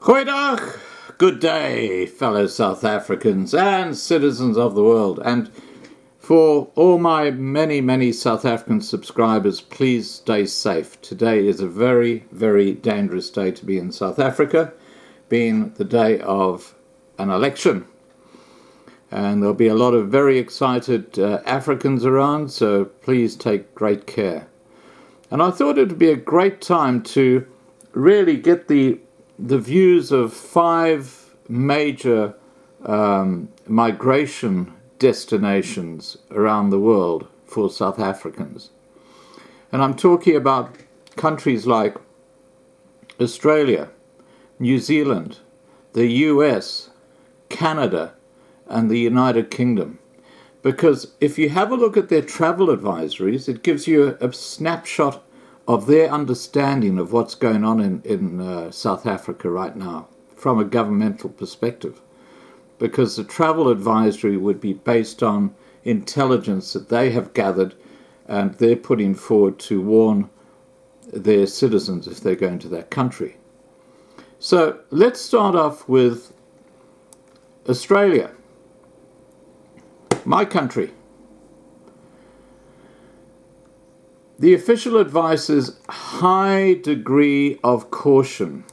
Goeiedag, good day, fellow South Africans and citizens of the world. And for all my many South African subscribers, please stay safe. Today is a very dangerous day to be in South Africa, being the day of an election. And there'll be a lot of very excited Africans around, so please take great care. And I thought it would be a great time to really get the views of 5 major migration destinations around the world for South Africans. And I'm talking about countries like Australia, New Zealand, the US, Canada, and the United Kingdom. Because if you have a look at their travel advisories, it gives you a snapshot of their understanding of what's going on in South Africa right now from a governmental perspective. Because the travel advisory would be based on intelligence that they have gathered and they're putting forward to warn their citizens if they're going to that country. So let's start off with Australia, my country. The official advice is high degree of caution.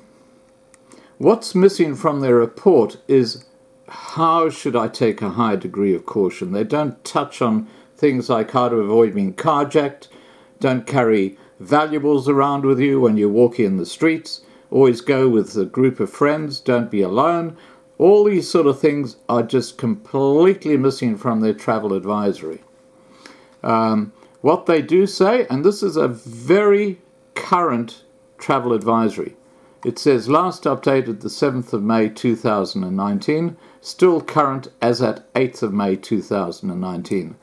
What's missing from their report is how should I take a high degree of caution. They don't touch on things like how to avoid being carjacked, don't carry valuables around with you when you're walking in the streets, always go with a group of friends, don't be alone. All these sort of things are just completely missing from their travel advisory. What they do say, and this is a very current travel advisory. It says last updated the 7th of May 2019, still current as at 8th of May 2019.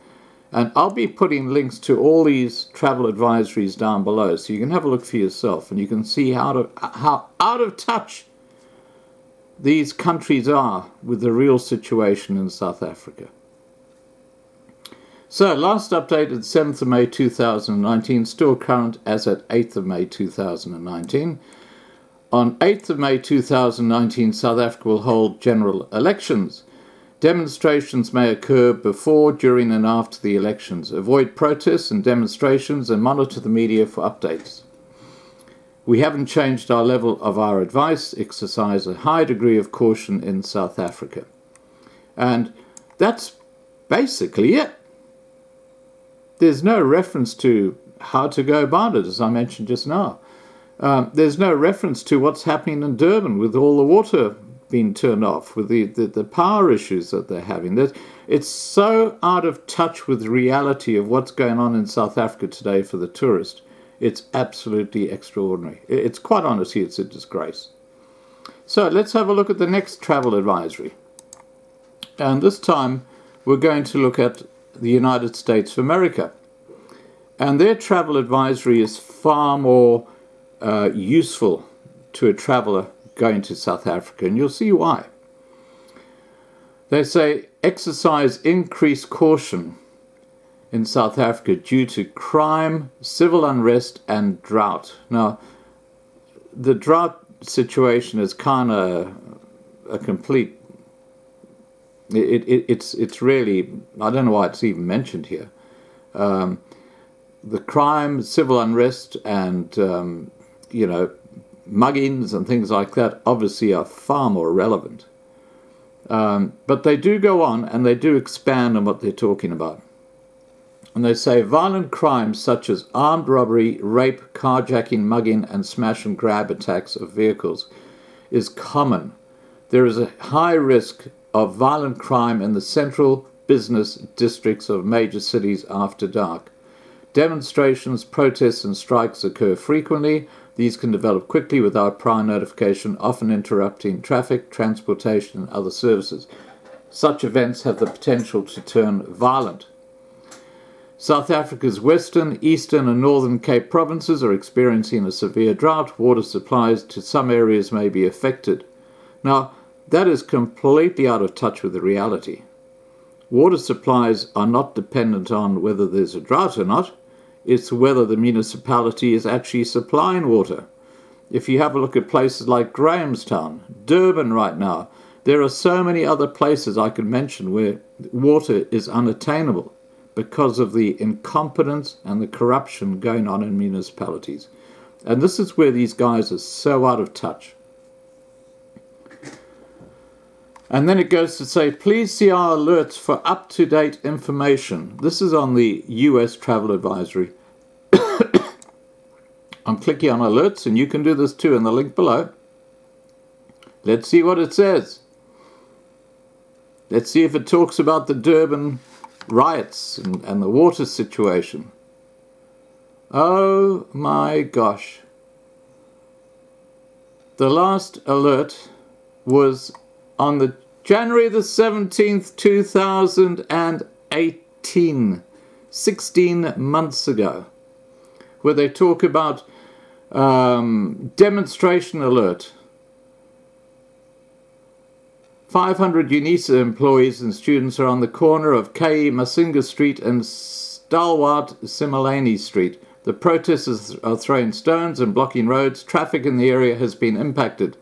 And I'll be putting links to all these travel advisories down below so you can have a look for yourself and you can see how out of touch these countries are with the real situation in South Africa. So, last updated 7th of May 2019, still current as at 8th of May 2019. On 8th of May 2019, South Africa will hold general elections. Demonstrations may occur before, during and after the elections. Avoid protests and demonstrations and monitor the media for updates. We haven't changed our level of our advice. Exercise a high degree of caution in South Africa. And that's basically it. There's no reference to how to go about it, as I mentioned just now. There's no reference to what's happening in Durban with all the water being turned off, with the power issues that they're having. It's so out of touch with the reality of what's going on in South Africa today for the tourist. It's absolutely extraordinary. It's quite honestly, it's a disgrace. So let's have a look at the next travel advisory. And this time we're going to look at the United States of America. And their travel advisory is far more useful to a traveler going to South Africa, and you'll see why. They say exercise increased caution in South Africa due to crime, civil unrest, and drought. Now, the drought situation is kind of a complete. It's really, I don't know why it's even mentioned here. The crime, civil unrest, and muggings and things like that obviously are far more relevant. But they do go on and they do expand on what they're talking about. And they say violent crimes such as armed robbery, rape, carjacking, mugging, and smash and grab attacks of vehicles is common. There is a high risk of violent crime in the central business districts of major cities after dark. Demonstrations, protests, and strikes occur frequently. These can develop quickly without prior notification, often interrupting traffic, transportation, and other services. Such events have the potential to turn violent. South Africa's western, eastern, and northern Cape provinces are experiencing a severe drought. Water supplies to some areas may be affected. Now, that is completely out of touch with the reality. Water supplies are not dependent on whether there's a drought or not. It's whether the municipality is actually supplying water. If you have a look at places like Grahamstown, Durban right now, there are so many other places I could mention where water is unattainable because of the incompetence and the corruption going on in municipalities. And this is where these guys are so out of touch. And then it goes to say, please see our alerts for up-to-date information. This is on the US travel advisory. I'm clicking on alerts, and you can do this too in the link below. Let's see what it says. Let's see if it talks about the Durban riots and the water situation. Oh my gosh. The last alert was on the January the 17th, 2018, 16 months ago, where they talk about demonstration alert. 500 UNISA employees and students are on the corner of K. Masinga Street and Stalwart Simelane Street. The protesters are throwing stones and blocking roads. Traffic in the area has been impacted.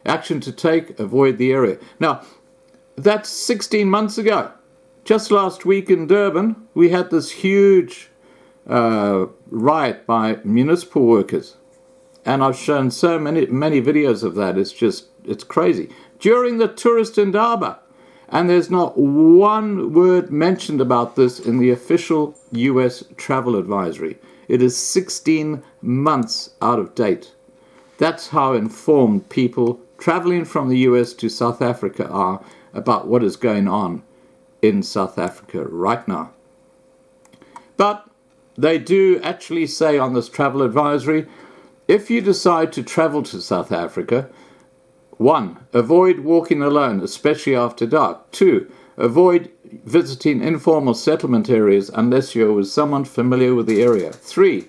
Action to take, avoid the area. Now, that's 16 months ago. Just last week in Durban, we had this huge riot by municipal workers. And I've shown so many videos of that. It's crazy. During the tourist indaba. And there's not one word mentioned about this in the official US travel advisory. It is 16 months out of date. That's how informed people traveling from the US to South Africa are about what is going on in South Africa right now. But they do actually say on this travel advisory, if you decide to travel to South Africa, 1. Avoid walking alone, especially after dark. 2. Avoid visiting informal settlement areas unless you're with someone familiar with the area. 3.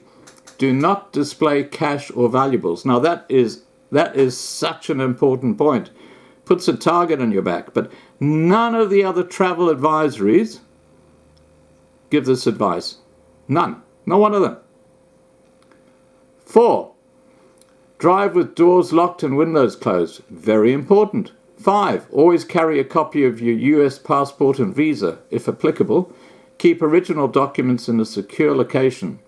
Do not display cash or valuables. Now that is such an important point. Puts a target on your back. But none of the other travel advisories give this advice. None. Not one of them. 4. Drive with doors locked and windows closed. Very important. 5. Always carry a copy of your US passport and visa, if applicable. Keep original documents in a secure location.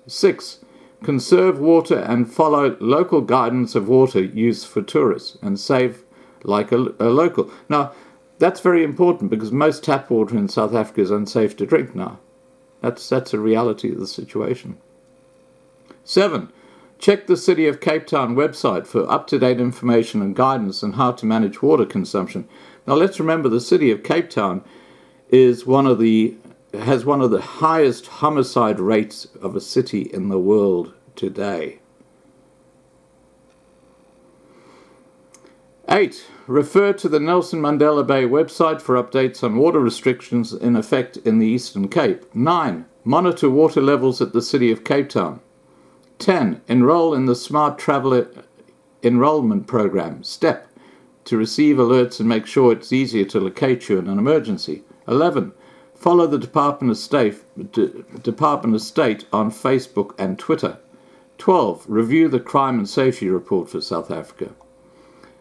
6. Conserve water and follow local guidance of water use for tourists and save like a local. Now, that's very important because most tap water in South Africa is unsafe to drink now. That's a reality of the situation. 7. Check the City of Cape Town website for up-to-date information and guidance on how to manage water consumption. Now let's remember the City of Cape Town has one of the highest homicide rates of a city in the world today. 8. Refer to the Nelson Mandela Bay website for updates on water restrictions in effect in the Eastern Cape. 9. Monitor water levels at the City of Cape Town. 10. Enroll in the Smart Traveller Enrollment Program, STEP, to receive alerts and make sure it's easier to locate you in an emergency. 11. Follow the Department of State on Facebook and Twitter. 12. Review the Crime and Safety Report for South Africa.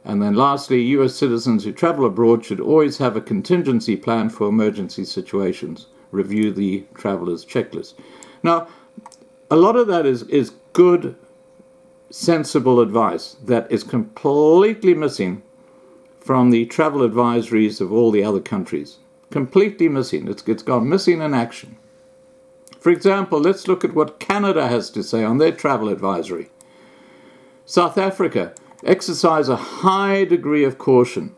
And then lastly, US citizens who travel abroad should always have a contingency plan for emergency situations. Review the traveller's checklist. Now, a lot of that is good, sensible advice that is completely missing from the travel advisories of all the other countries. Completely missing. It's gone missing in action. For example, let's look at what Canada has to say on their travel advisory. South Africa, exercise a high degree of caution.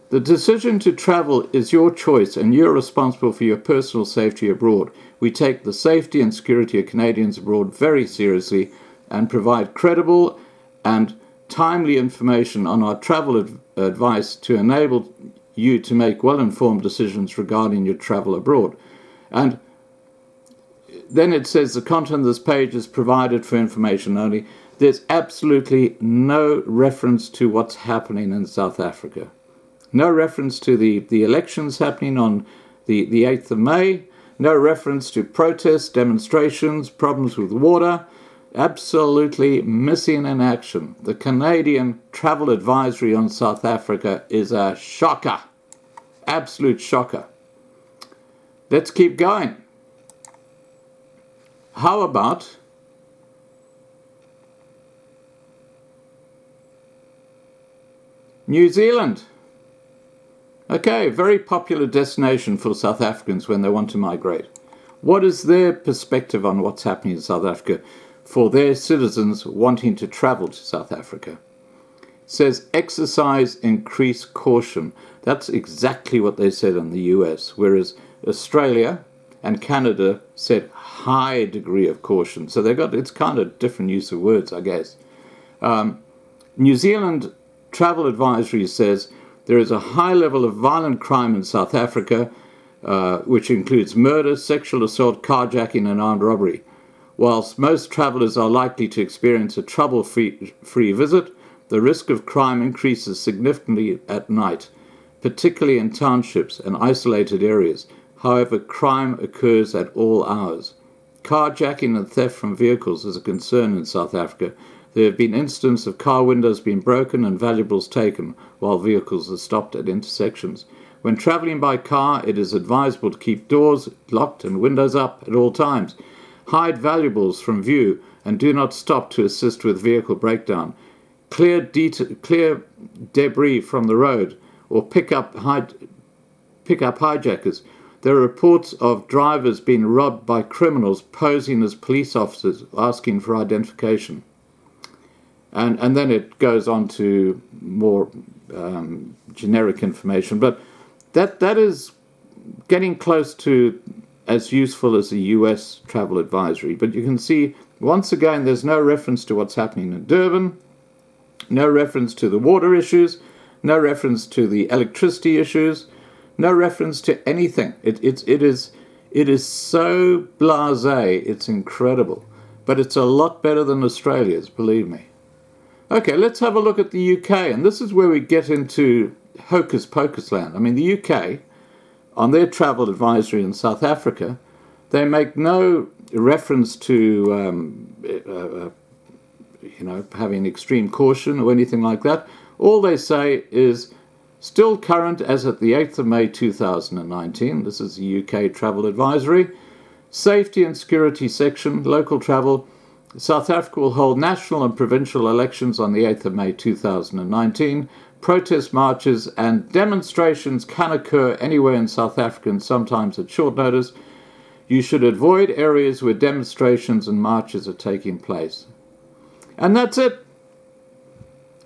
The decision to travel is your choice and you're responsible for your personal safety abroad. We take the safety and security of Canadians abroad very seriously and provide credible and timely information on our travel advice to enable you to make well-informed decisions regarding your travel abroad. And then it says the content of this page is provided for information only. There's absolutely no reference to what's happening in South Africa. No reference to the elections happening on the 8th of May. No reference to protests, demonstrations, problems with water. absolutely missing in action. The Canadian travel advisory on South Africa is a shocker. Absolute shocker. Let's keep going. How about New Zealand? Okay, very popular destination for South Africans when they want to migrate. What is their perspective on what's happening in South Africa for their citizens wanting to travel to South Africa? It says exercise increased caution. That's exactly what they said in the US, whereas Australia and Canada said high degree of caution. So it's kind of different use of words, I guess. New Zealand travel advisory says there is a high level of violent crime in South Africa, which includes murder, sexual assault, carjacking, and armed robbery. Whilst most travellers are likely to experience a trouble-free visit, the risk of crime increases significantly at night, particularly in townships and isolated areas. However, crime occurs at all hours. Carjacking and theft from vehicles is a concern in South Africa. There have been incidents of car windows being broken and valuables taken while vehicles are stopped at intersections. When travelling by car, it is advisable to keep doors locked and windows up at all times. Hide valuables from view and do not stop to assist with vehicle breakdown. Clear debris from the road or pick up hijackers. There are reports of drivers being robbed by criminals posing as police officers asking for identification. And then it goes on to more generic information. But that is getting close to as useful as the US travel advisory. But you can see, once again, there's no reference to what's happening in Durban, no reference to the water issues, no reference to the electricity issues, no reference to anything. It is so blasé, it's incredible. But it's a lot better than Australia's, believe me. Okay, let's have a look at the UK, and this is where we get into hocus pocus land. I mean, the UK, on their travel advisory in South Africa, they make no reference to, having extreme caution or anything like that. All they say is, still current as at the 8th of May 2019, this is the UK travel advisory, safety and security section, local travel. South Africa will hold national and provincial elections on the 8th of May 2019. Protest marches and demonstrations can occur anywhere in South Africa and sometimes at short notice. You should avoid areas where demonstrations and marches are taking place. And that's it.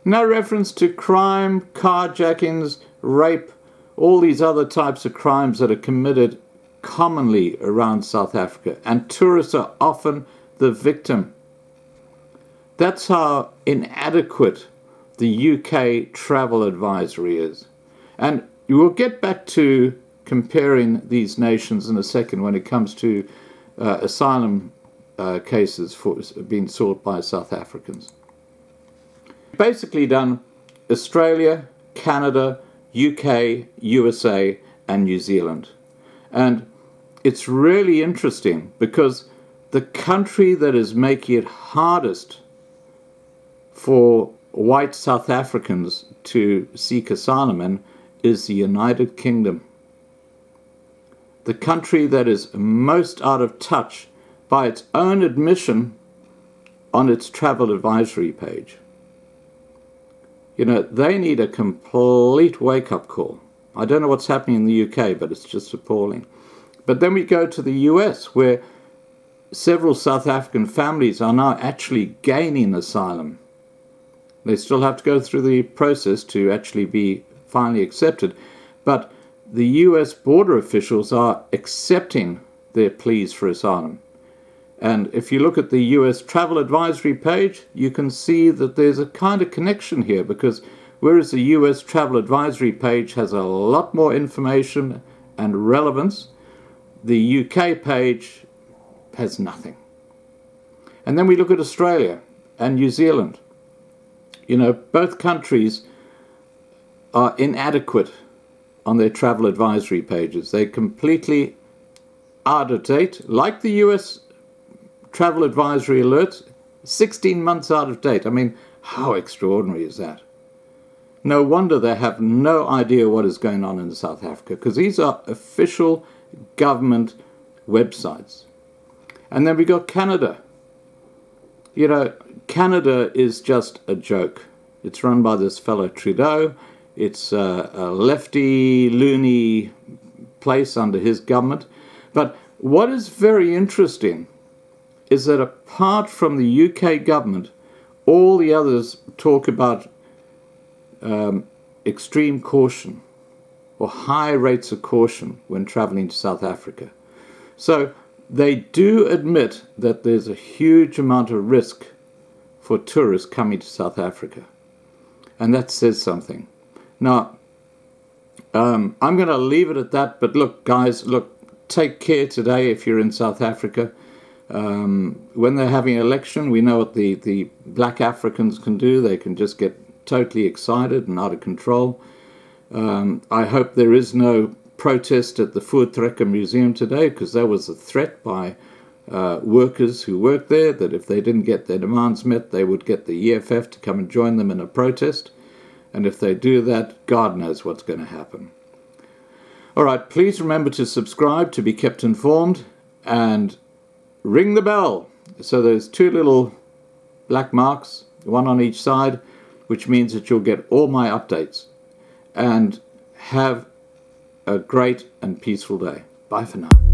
No reference to crime, carjackings, rape, all these other types of crimes that are committed commonly around South Africa. And tourists are often the victim. That's how inadequate the UK travel advisory is. And we'll get back to comparing these nations in a second when it comes to asylum cases being sought by South Africans. Basically done Australia, Canada, UK, USA, and New Zealand. And it's really interesting because the country that is making it hardest for white South Africans to seek asylum in is the United Kingdom. The country that is most out of touch by its own admission on its travel advisory page. You know, they need a complete wake-up call. I don't know what's happening in the UK, but it's just appalling. But then we go to the US, where several South African families are now actually gaining asylum. They still have to go through the process to actually be finally accepted. But the US border officials are accepting their pleas for asylum. And if you look at the US travel advisory page, you can see that there's a kind of connection here, because whereas the US travel advisory page has a lot more information and relevance, the UK page has nothing. And then we look at Australia and New Zealand. You know, both countries are inadequate on their travel advisory pages. They're completely out of date. Like the US travel advisory alerts, 16 months out of date. I mean, how extraordinary is that? No wonder they have no idea what is going on in South Africa, because these are official government websites. And then we got Canada. You know, Canada is just a joke. It's run by this fellow Trudeau. It's a lefty, loony place under his government. But what is very interesting is that apart from the UK government, all the others talk about extreme caution or high rates of caution when traveling to South Africa. So they do admit that there's a huge amount of risk for tourists coming to South Africa. And that says something. Now, I'm going to leave it at that. But look, guys, take care today if you're in South Africa. When they're having an election, we know what the black Africans can do. They can just get totally excited and out of control. I hope there is no protest at the Voortrekker Museum today, because there was a threat by workers who worked there that if they didn't get their demands met, they would get the EFF to come and join them in a protest. And if they do that, God knows what's going to happen. All right, please remember to subscribe to be kept informed, and ring the bell. So there's two little black marks, one on each side, which means that you'll get all my updates. And have a great and peaceful day. Bye for now.